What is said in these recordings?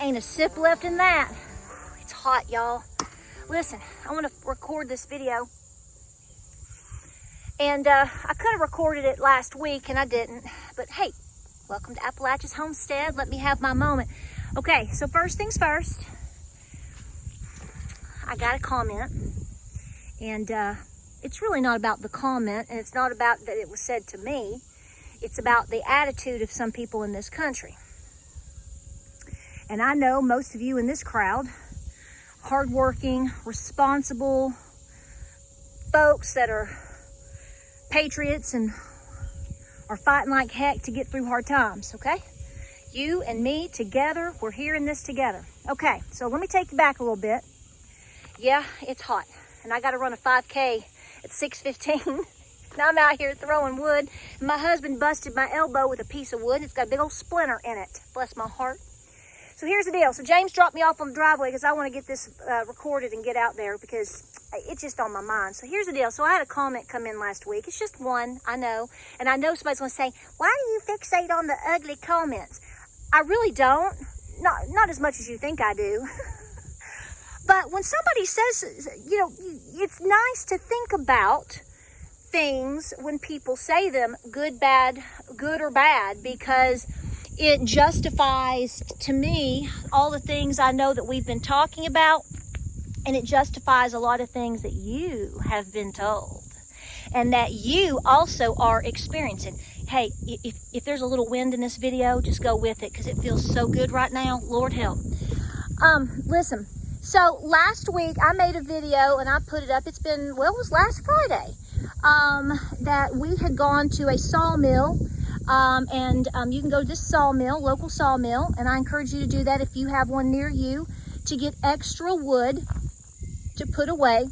Ain't a sip left in that. It's hot, y'all. Listen, I want to record this video. And I could have recorded it last week and I didn't. But hey, welcome to Appalachia's Homestead. Let me have my moment. Okay, so first things first. I got a comment. And it's really not about the comment. And it's not about that it was said to me. It's about the attitude of some people in this country. And I know most of you in this crowd, hardworking, responsible folks that are patriots and are fighting like heck to get through hard times, okay? You and me together, we're here in this together. Okay, so let me take you back a little bit. Yeah, it's hot, and I gotta run a 5K at 6:15. Now I'm out here throwing wood, and my husband busted my elbow with a piece of wood. It's got a big old splinter in it, bless my heart. So here's the deal. So James dropped me off on the driveway because I want to get this recorded and get out there because it's just on my mind. So here's the deal. So I had a comment come in last week. It's just one, I know. And I know somebody's going to say, why do you fixate on the ugly comments? I really don't. Not as much as you think I do. But when somebody says, you know, it's nice to think about things when people say them, good or bad, because it justifies to me all the things I know that we've been talking about, and it justifies a lot of things that you have been told and that you also are experiencing. Hey, if there's a little wind in this video, just go with it because it feels so good right now. Lord help. Listen, so last week I made a video and I put it up. It was last Friday that we had gone to a sawmill. You can go to this sawmill, local sawmill, and I encourage you to do that if you have one near you, to get extra wood to put away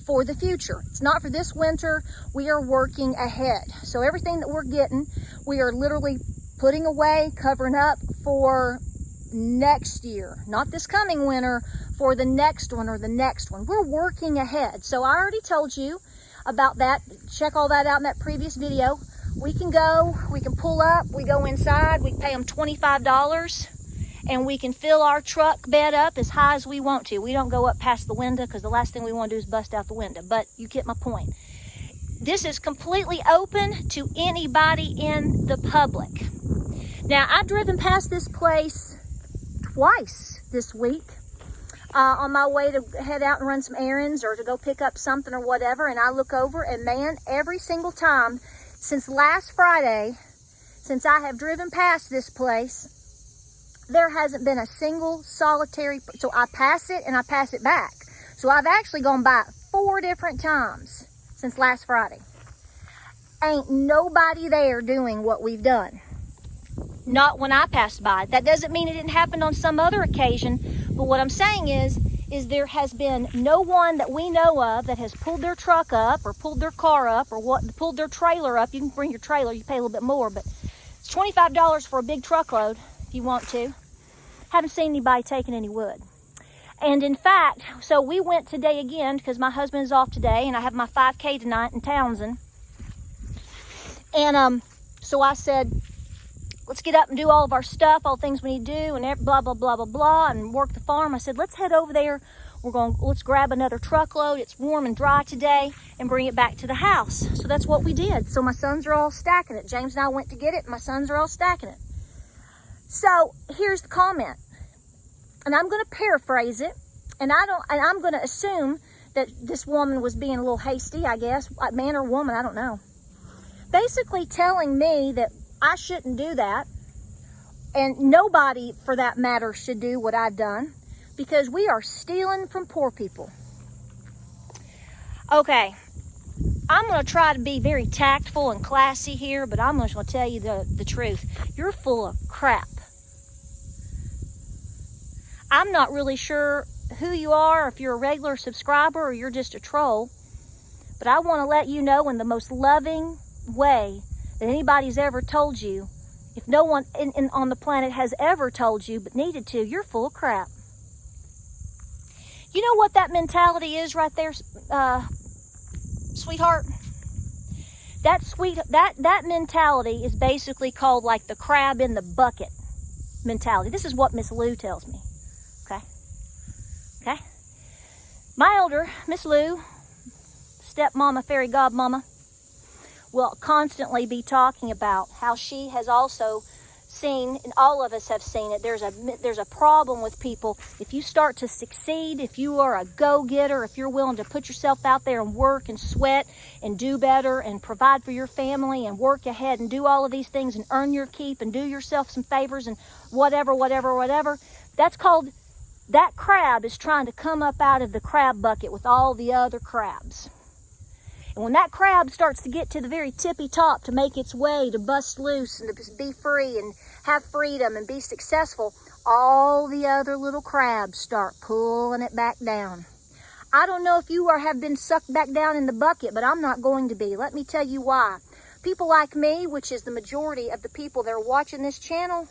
for the future. It's not for this winter. We are working ahead. So everything that we're getting, we are literally putting away, covering up for next year. Not this coming winter, for the next one or the next one. We're working ahead. So I already told you about that. Check all that out in that previous video. We can go, we can pull up, we go inside, we pay them $25, and we can fill our truck bed up as high as we want to. We don't go up past the window because the last thing we want to do is bust out the window, but you get my point. This is completely open to anybody in the public. Now, I've driven past this place twice this week on my way to head out and run some errands or to go pick up something or whatever, and I look over and man, every single time since last Friday, since I have driven past this place, there hasn't been a single solitary, so I pass it and I pass it back. So I've actually gone by 4 different times since last Friday. Ain't nobody there doing what we've done. Not when I passed by. That doesn't mean it didn't happen on some other occasion, but what I'm saying is there has been no one that we know of that has pulled their truck up or pulled their car up or pulled their trailer up. You can bring your trailer, you pay a little bit more, but it's $25 for a big truckload if you want to. Haven't seen anybody taking any wood. And in fact, so we went today again because my husband is off today and I have my 5K tonight in Townsend. And so I said, let's get up and do all of our stuff, all the things we need to do, and blah, blah, blah, blah, blah, and work the farm. I said, let's head over there. Let's grab another truckload. It's warm and dry today, and bring it back to the house. So that's what we did. So my sons are all stacking it. James and I went to get it, and my sons are all stacking it. So here's the comment, and I'm going to paraphrase it, and I'm going to assume that this woman was being a little hasty, I guess, man or woman, I don't know. Basically telling me that I shouldn't do that, and nobody for that matter should do what I've done, because we are stealing from poor people. Okay, I'm going to try to be very tactful and classy here, but I'm just going to tell you the truth. You're full of crap. I'm not really sure who you are, if you're a regular subscriber or you're just a troll, but I want to let you know in the most loving way that anybody's ever told you, if no one on the planet has ever told you but needed to, you're full of crap. You know what that mentality is right there, sweetheart? That mentality is basically called like the crab in the bucket mentality. This is what Miss Lou tells me. Okay? My elder, Miss Lou, stepmama, fairy godmama, will constantly be talking about how she has also seen, and all of us have seen it, there's a problem with people. If you start to succeed, if you are a go-getter, if you're willing to put yourself out there and work and sweat and do better and provide for your family and work ahead and do all of these things and earn your keep and do yourself some favors and whatever, that's called, that crab is trying to come up out of the crab bucket with all the other crabs. And when that crab starts to get to the very tippy top to make its way, to bust loose and to be free and have freedom and be successful, all the other little crabs start pulling it back down. I don't know if you have been sucked back down in the bucket, but I'm not going to be. Let me tell you why. People like me, which is the majority of the people that are watching this channel,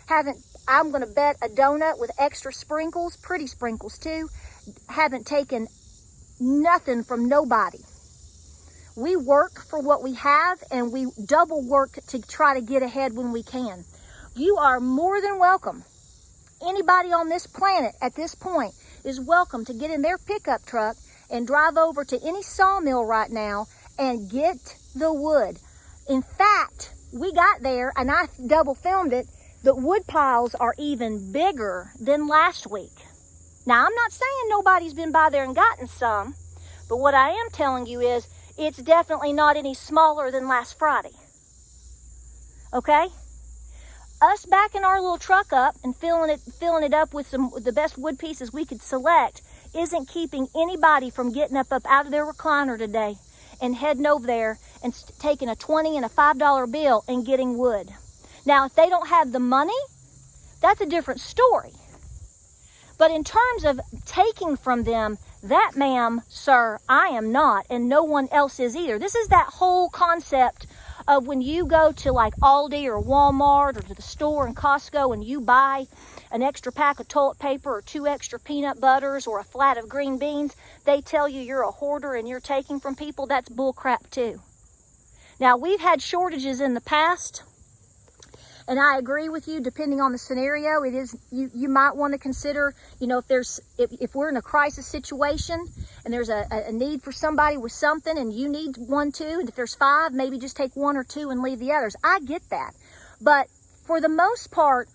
I'm going to bet a donut with extra sprinkles, pretty sprinkles too, haven't taken nothing from nobody. We work for what we have, and we double work to try to get ahead when we can. You are more than welcome. Anybody on this planet at this point is welcome to get in their pickup truck and drive over to any sawmill right now and get the wood. In fact, we got there, and I double filmed it. The wood piles are even bigger than last week. Now, I'm not saying nobody's been by there and gotten some, but what I am telling you is it's definitely not any smaller than last Friday. Okay? Us backing our little truck up and filling it up with the best wood pieces we could select isn't keeping anybody from getting up out of their recliner today and heading over there and taking a $20 and a $5 bill and getting wood. Now, if they don't have the money, that's a different story. But in terms of taking from them, that, ma'am, sir, I am not, and no one else is either. This is that whole concept of when you go to like Aldi or Walmart or to the store in Costco and you buy an extra pack of toilet paper or 2 extra peanut butters or a flat of green beans, they tell you you're a hoarder and you're taking from people. That's bull crap too. Now, we've had shortages in the past, and I agree with you, depending on the scenario, it is, you might want to consider, if we're in a crisis situation and there's a need for somebody with something and you need one too, and if there's 5, maybe just take 1 or 2 and leave the others. I get that. But for the most part,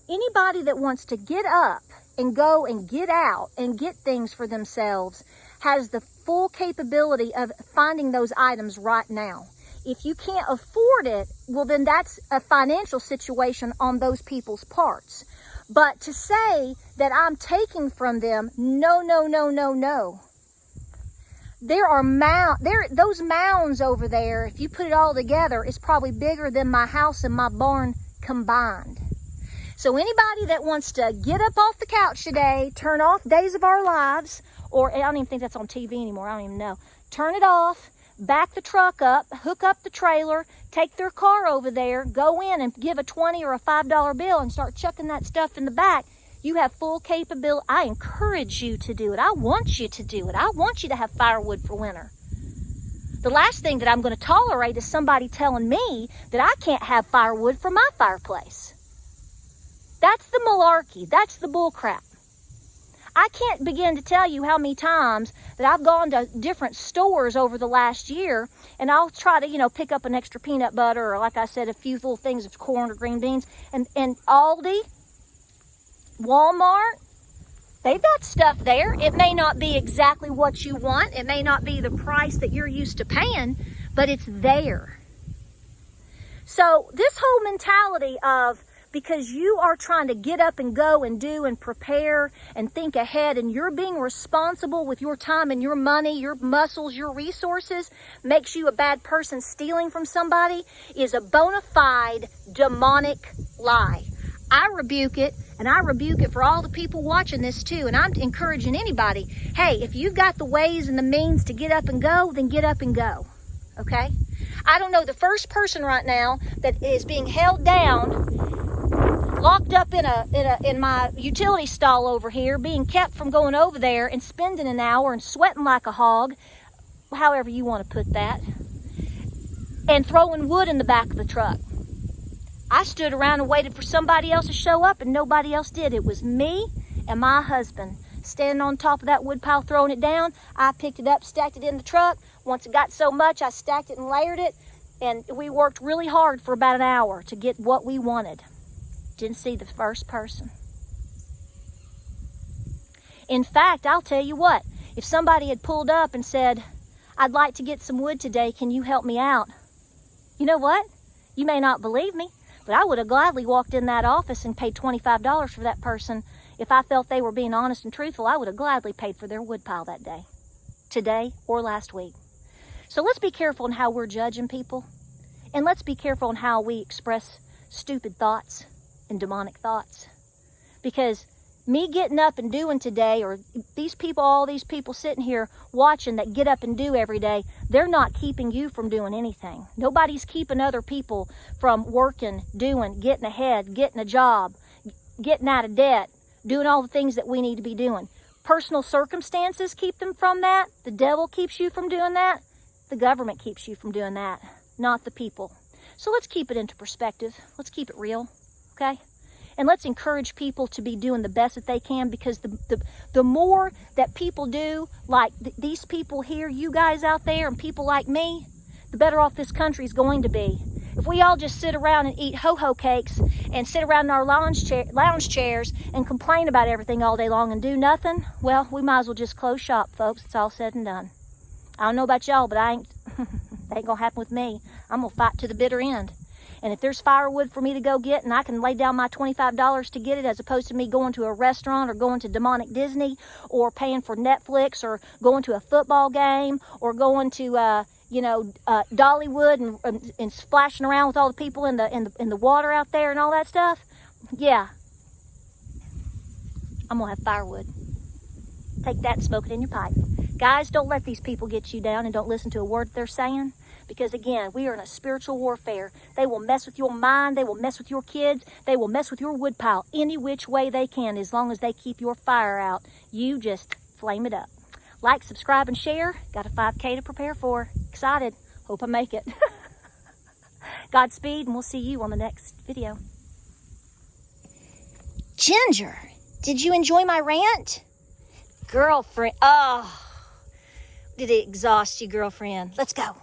anybody that wants to get up and go and get out and get things for themselves has the full capability of finding those items right now. If you can't afford it, well, then that's a financial situation on those people's parts. But to say that I'm taking from them, no. There are those mounds over there, if you put it all together, is probably bigger than my house and my barn combined. So anybody that wants to get up off the couch today, turn off Days of Our Lives, or I don't even think that's on TV anymore, I don't even know. Turn it off. Back the truck up, hook up the trailer, take their car over there, go in and give a $20 or a $5 bill and start chucking that stuff in the back. You have full capability. I encourage you to do it. I want you to do it. I want you to have firewood for winter. The last thing that I'm going to tolerate is somebody telling me that I can't have firewood for my fireplace. That's the malarkey. That's the bullcrap. I can't begin to tell you how many times that I've gone to different stores over the last year, and I'll try to, pick up an extra peanut butter or, like I said, a few little things of corn or green beans. And Aldi, Walmart, they've got stuff there. It may not be exactly what you want. It may not be the price that you're used to paying, but it's there. So this whole mentality of, because you are trying to get up and go and do and prepare and think ahead, and you're being responsible with your time and your money, your muscles, your resources, makes you a bad person stealing from somebody, is a bona fide demonic lie. I rebuke it, and I rebuke it for all the people watching this too. And I'm encouraging anybody, hey, if you've got the ways and the means to get up and go, then get up and go, okay? I don't know the first person right now that is being held down locked up in my utility stall over here, being kept from going over there and spending an hour and sweating like a hog, however you want to put that, and throwing wood in the back of the truck. I stood around and waited for somebody else to show up, and nobody else did. It was me and my husband standing on top of that wood pile, throwing it down. I picked it up, stacked it in the truck. Once it got so much, I stacked it and layered it, and we worked really hard for about an hour to get what we wanted. Didn't see the first person. In fact, I'll tell you what, if somebody had pulled up and said, I'd like to get some wood today, can you help me out? You know what? You may not believe me, but I would have gladly walked in that office and paid $25 for that person. If I felt they were being honest and truthful, I would have gladly paid for their wood pile that day, today, or last week. So let's be careful in how we're judging people, and let's be careful in how we express stupid thoughts and demonic thoughts. Because me getting up and doing today, or these people, all these people sitting here watching that get up and do every day, they're not keeping you from doing anything. Nobody's keeping other people from working, doing, getting ahead, getting a job, getting out of debt, doing all the things that we need to be doing. Personal circumstances keep them from that. The devil keeps you from doing that. The government keeps you from doing that, not the people. So let's keep it into perspective. Let's keep it real. Okay? And let's encourage people to be doing the best that they can, because the more that people do, like these people here, you guys out there, and people like me, the better off this country is going to be. If we all just sit around and eat ho-ho cakes and sit around in our lounge chairs and complain about everything all day long and do nothing, well, we might as well just close shop, folks. It's all said and done. I don't know about y'all, but that ain't gonna happen with me. I'm gonna fight to the bitter end. And if there's firewood for me to go get, and I can lay down my $25 to get it, as opposed to me going to a restaurant or going to demonic Disney or paying for Netflix or going to a football game or going to, Dollywood and splashing around with all the people in the water out there and all that stuff, yeah, I'm gonna have firewood. Take that and smoke it in your pipe. Guys, don't let these people get you down, and don't listen to a word they're saying. Because again, we are in a spiritual warfare. They will mess with your mind. They will mess with your kids. They will mess with your wood pile any which way they can, as long as they keep your fire out. You just flame it up. Like, subscribe, and share. Got a 5K to prepare for. Excited. Hope I make it. Godspeed, and we'll see you on the next video. Ginger, did you enjoy my rant? Girlfriend, oh, did it exhaust you, girlfriend? Let's go.